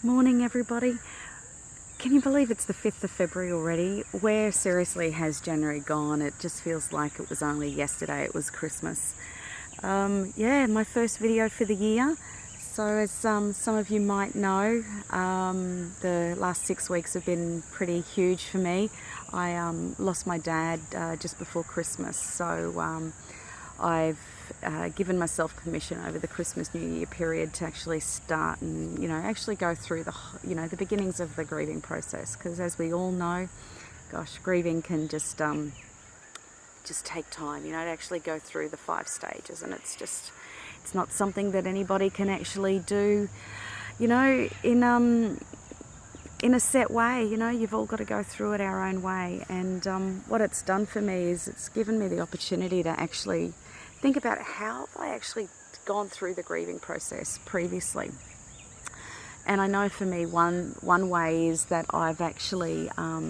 Morning everybody. Can you believe it's the 5th of February already? Where seriously has January gone? It just feels like it was only yesterday it was Christmas. Yeah, my first video for the year. So as some of you might know, the last 6 weeks have been pretty huge for me. I lost my dad just before Christmas, so I've given myself permission over the Christmas New Year period to actually start and actually go through the beginnings of the grieving process, because as we all know, gosh, grieving can just take time, to actually go through the 5 stages, and it's not something that anybody can actually do in a set way. You've all got to go through it our own way. And what it's done for me is it's given me the opportunity to actually think about how have I actually gone through the grieving process previously. And I know for me, one way is that I've actually, I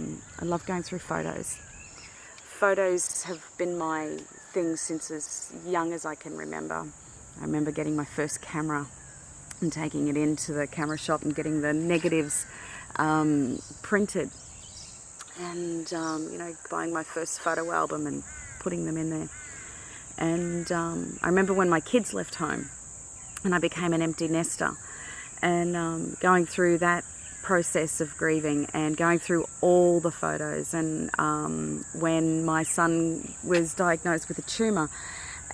love going through photos. Photos have been my thing since as young as I can remember. I remember getting my first camera and taking it into the camera shop and getting the negatives printed, and buying my first photo album and putting them in there. And I remember when my kids left home and I became an empty nester, and going through that process of grieving and going through all the photos. And when my son was diagnosed with a tumour,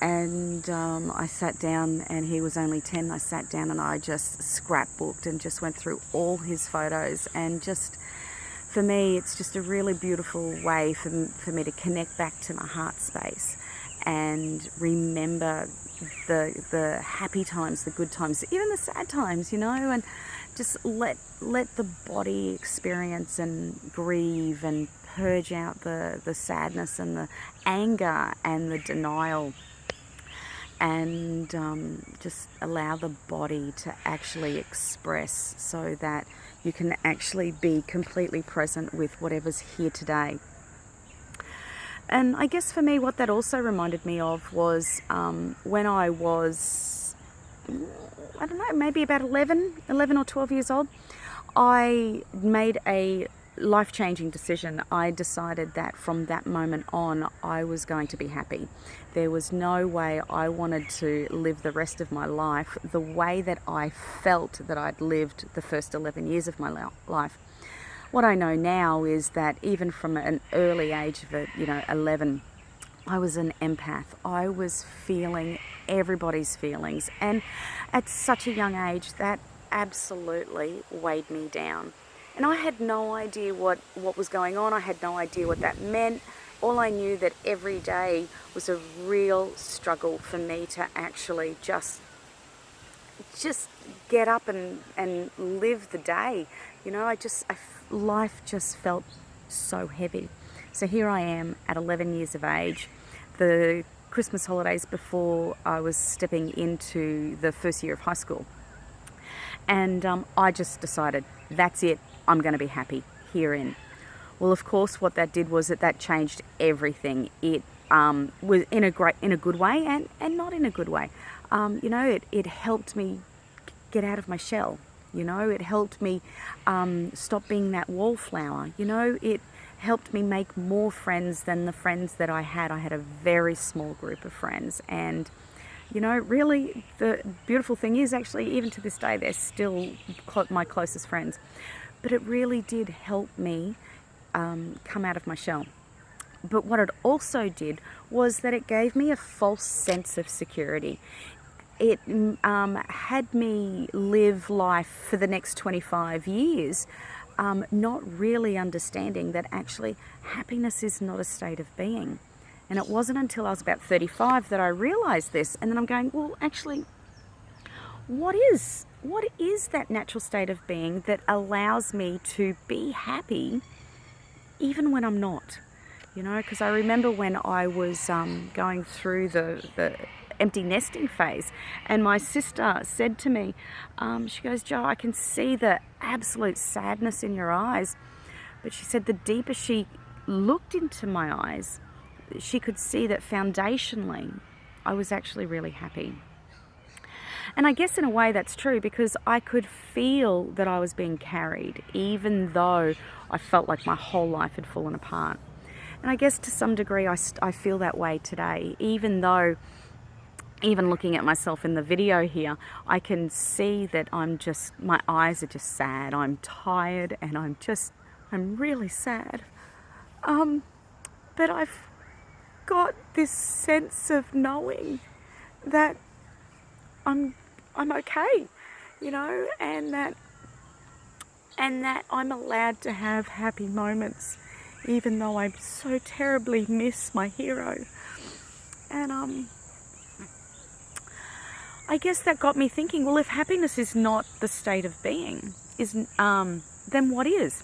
and I sat down, and he was only 10, I sat down and I just scrapbooked and just went through all his photos. And just, for me, it's just a really beautiful way for me to connect back to my heart space and remember the happy times, the good times, even the sad times, and just let the body experience and grieve and purge out the sadness and the anger and the denial, and just allow the body to actually express, so that you can actually be completely present with whatever's here today. And I guess for me, what that also reminded me of was when I was, I don't know, maybe about 11 or 12 years old, I made a life-changing decision. I decided that from that moment on, I was going to be happy. There was no way I wanted to live the rest of my life the way that I felt that I'd lived the first 11 years of my life. What I know now is that even from an early age of 11, I was an empath. I was feeling everybody's feelings, and at such a young age, that absolutely weighed me down. And I had no idea what was going on. I had no idea what that meant. All I knew that every day was a real struggle for me to actually just get up and live the day. Life just felt so heavy. So here I am at 11 years of age, the Christmas holidays before I was stepping into the first year of high school. And I just decided, that's it, I'm going to be happy herein. Well, of course, what that did was that changed everything. It was in a good way and not in a good way. It helped me get out of my shell. It helped me stop being that wallflower. It helped me make more friends than the friends that I had. I had a very small group of friends, and really the beautiful thing is, actually, even to this day, they're still my closest friends. But it really did help me come out of my shell. But what it also did was that it gave me a false sense of security. It had me live life for the next 25 years, not really understanding that actually happiness is not a state of being. And it wasn't until I was about 35 that I realized this. And then I'm going, well, actually, what is that natural state of being that allows me to be happy even when I'm not? Because I remember when I was going through the empty nesting phase, and my sister said to me, she goes, "Jo, I can see the absolute sadness in your eyes." But she said the deeper she looked into my eyes, she could see that foundationally I was actually really happy. And I guess in a way that's true, because I could feel that I was being carried, even though I felt like my whole life had fallen apart. And I guess to some degree I feel that way today, even though, even looking at myself in the video here, I can see that my eyes are just sad. I'm tired and I'm really sad. But I've got this sense of knowing that I'm okay, and that I'm allowed to have happy moments, even though I so terribly miss my hero. And I guess that got me thinking, well, if happiness is not the state of being, then what is?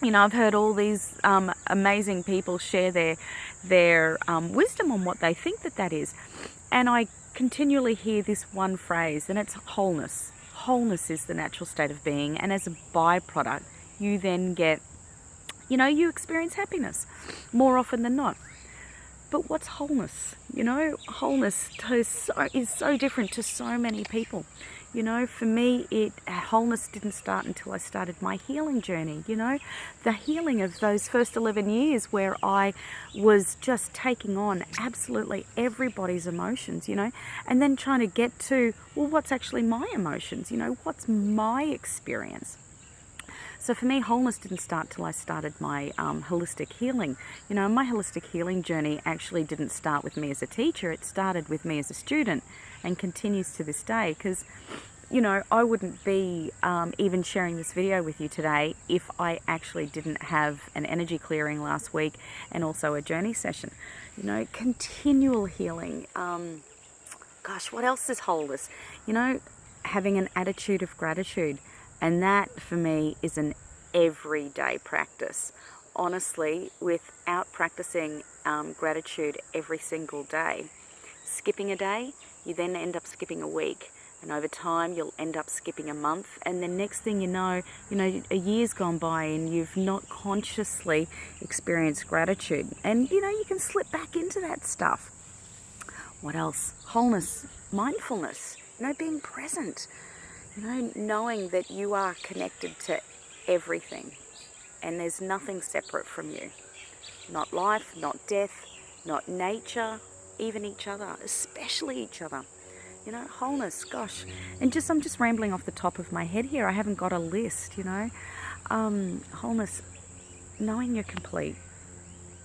I've heard all these amazing people share their wisdom on what they think that is. And I continually hear this one phrase, and it's wholeness. Wholeness is the natural state of being. And as a byproduct, you then get, you experience happiness more often than not. But what's wholeness? Wholeness is so different to so many people. For me, wholeness didn't start until I started my healing journey. The healing of those first 11 years where I was just taking on absolutely everybody's emotions, and then trying to get to, well, what's actually my emotions? What's my experience? So for me, wholeness didn't start till I started my holistic healing. My holistic healing journey actually didn't start with me as a teacher. It started with me as a student and continues to this day, because, I wouldn't be even sharing this video with you today if I actually didn't have an energy clearing last week and also a journey session. Continual healing. Gosh, what else is wholeness? Having an attitude of gratitude. And that, for me, is an everyday practice. Honestly, without practicing gratitude every single day, skipping a day, you then end up skipping a week. And over time, you'll end up skipping a month. And then next thing you know, a year's gone by and you've not consciously experienced gratitude. And, you can slip back into that stuff. What else? Wholeness, mindfulness, being present. Knowing that you are connected to everything and there's nothing separate from you. Not life, not death, not nature, even each other, especially each other. Wholeness, gosh. And I'm just rambling off the top of my head here. I haven't got a list, Wholeness, knowing you're complete.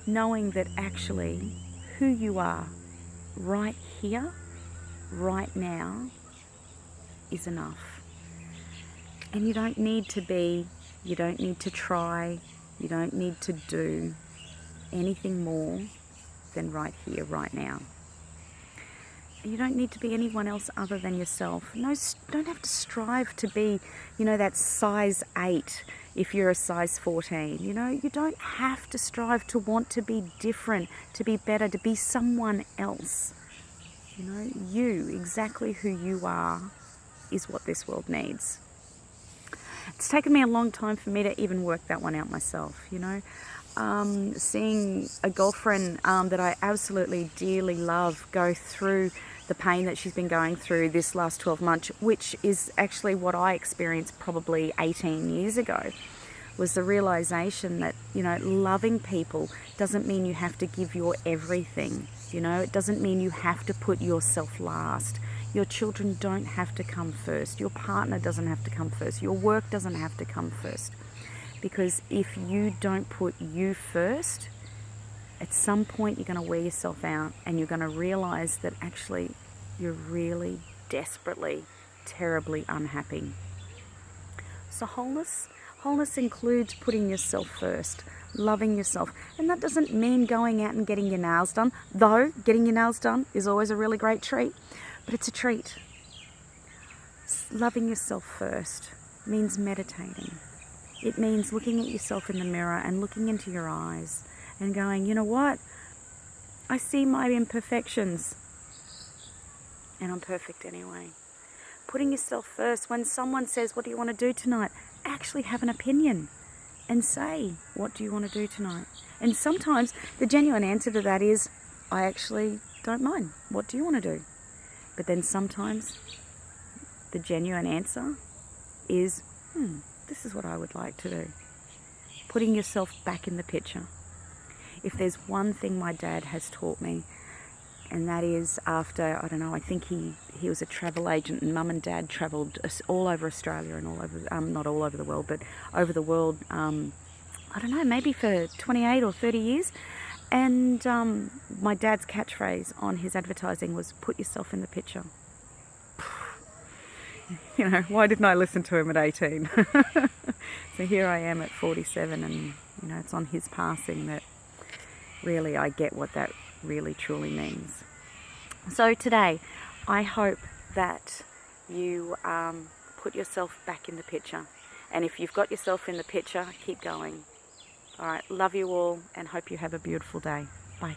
Knowing that actually who you are right here, right now, is enough. And you don't need to be, you don't need to try, you don't need to do anything more than right here, right now. You don't need to be anyone else other than yourself. No, don't have to strive to be, that size 8 if you're a size 14. You don't have to strive to want to be different, to be better, to be someone else. You, exactly who you are, is what this world needs. It's taken me a long time for me to even work that one out myself, Seeing a girlfriend that I absolutely dearly love go through the pain that she's been going through this last 12 months, which is actually what I experienced probably 18 years ago, was the realization that, loving people doesn't mean you have to give your everything. It doesn't mean you have to put yourself last. Your children don't have to come first. Your partner doesn't have to come first. Your work doesn't have to come first. Because if you don't put you first, at some point you're going to wear yourself out and you're going to realize that actually you're really desperately, terribly unhappy. So wholeness includes putting yourself first, loving yourself. And that doesn't mean going out and getting your nails done, though getting your nails done is always a really great treat. But it's a treat. Loving yourself first means meditating. It means looking at yourself in the mirror and looking into your eyes and going, you know what? I see my imperfections and I'm perfect anyway. Putting yourself first. When someone says, what do you want to do tonight? Actually have an opinion and say, what do you want to do tonight? And sometimes the genuine answer to that is, I actually don't mind. What do you want to do? But then sometimes the genuine answer is, this is what I would like to do. Putting yourself back in the picture. If there's one thing my dad has taught me, and that is after, I don't know, I think he was a travel agent, and Mum and Dad travelled all over Australia and all over, not all over the world, but over the world, I don't know, maybe for 28 or 30 years. And my dad's catchphrase on his advertising was, put yourself in the picture. You know, why didn't I listen to him at 18? So here I am at 47, and, you know, it's on his passing that really I get what that really truly means. So today, I hope that you put yourself back in the picture. And if you've got yourself in the picture, keep going. All right, love you all and hope you have a beautiful day. Bye.